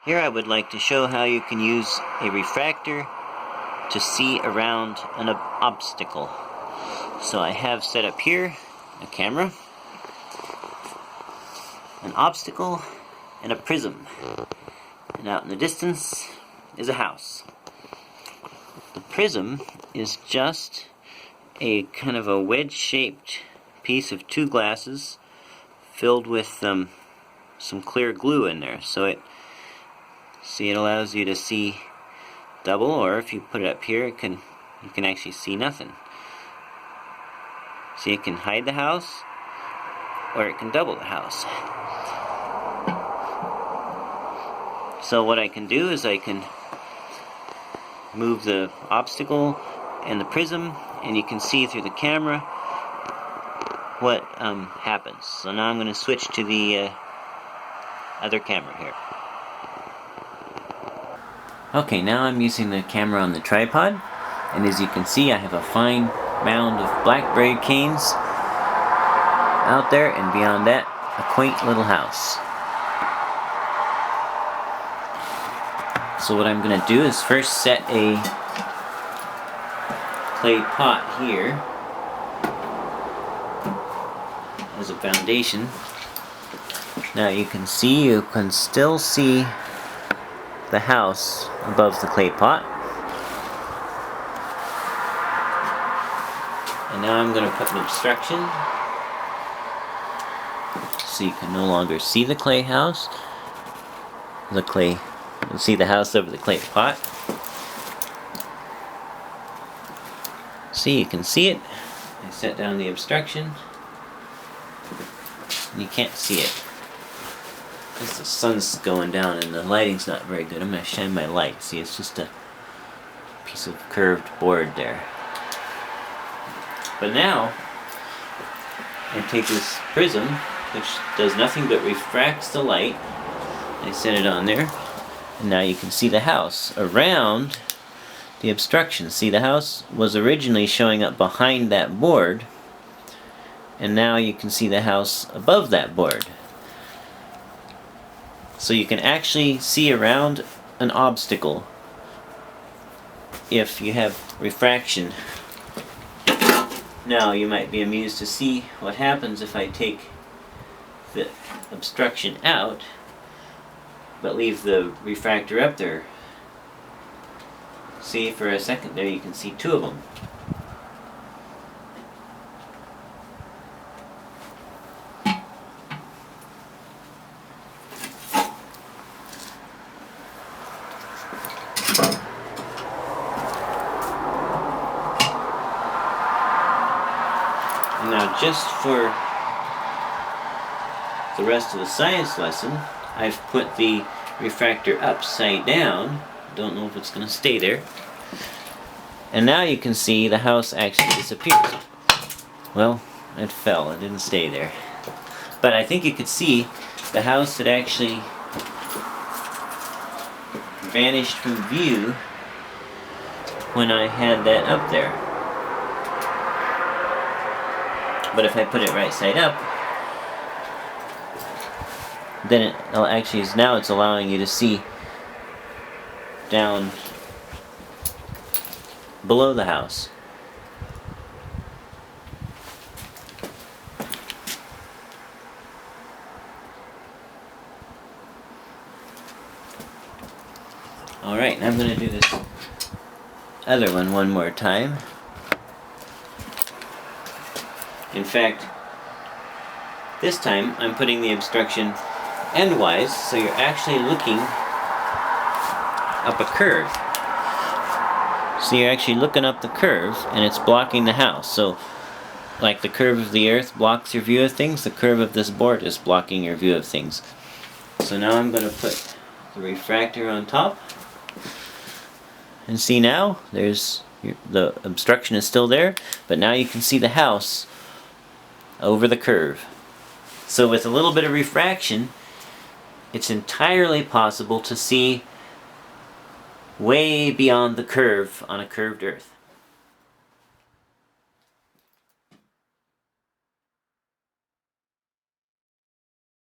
Here I would like to show how you can use a refractor to see around an obstacle. So I have set up here a camera, an obstacle, and a prism. And out in the distance is a house. The prism is just a kind of a wedge-shaped piece of two glasses filled with some clear glue in there. So it allows you to see double, or if you put it up here, you can actually see nothing. See, it can hide the house, or it can double the house. So what I can do is I can move the obstacle and the prism, and you can see through the camera what happens. So now I'm going to switch to the other camera here. Okay, now I'm using the camera on the tripod, and as you can see I have a fine mound of blackberry canes out there, and beyond that a quaint little house. So what I'm going to do is first set a clay pot here as a foundation. Now you can still see the house above the clay pot. And now I'm going to put an obstruction so you can no longer see the clay house. You see the house over the clay pot. See, you can see it. I set down the obstruction and you can't see it because the sun's going down and the lighting's not very good. I'm going to shine my light. See, it's just a piece of curved board there. But now I take this prism, which does nothing but refracts the light. I set it on there, and now you can see the house around the obstruction. See, the house was originally showing up behind that board, and now you can see the house above that board. So you can actually see around an obstacle if you have refraction. Now you might be amused to see what happens if I take the obstruction out but leave the refractor up there. See, for a second there you can see two of them. And now just for the rest of the science lesson, I've put the refractor upside down. Don't know if it's going to stay there. And now you can see the house actually disappears. Well, it fell. It didn't stay there. But I think you could see the house had actually vanished from view when I had that up there. But if I put it right side up, then it actually is, now it's allowing you to see down below the house. Alright, I'm going to do this other one more time. In fact, this time I'm putting the obstruction endwise, so you're actually looking up a curve. So you're actually looking up the curve, and it's blocking the house. So, like the curve of the earth blocks your view of things, the curve of this board is blocking your view of things. So now I'm going to put the refractor on top. And see, now, the obstruction is still there, but now you can see the house over the curve. So with a little bit of refraction, it's entirely possible to see way beyond the curve on a curved earth.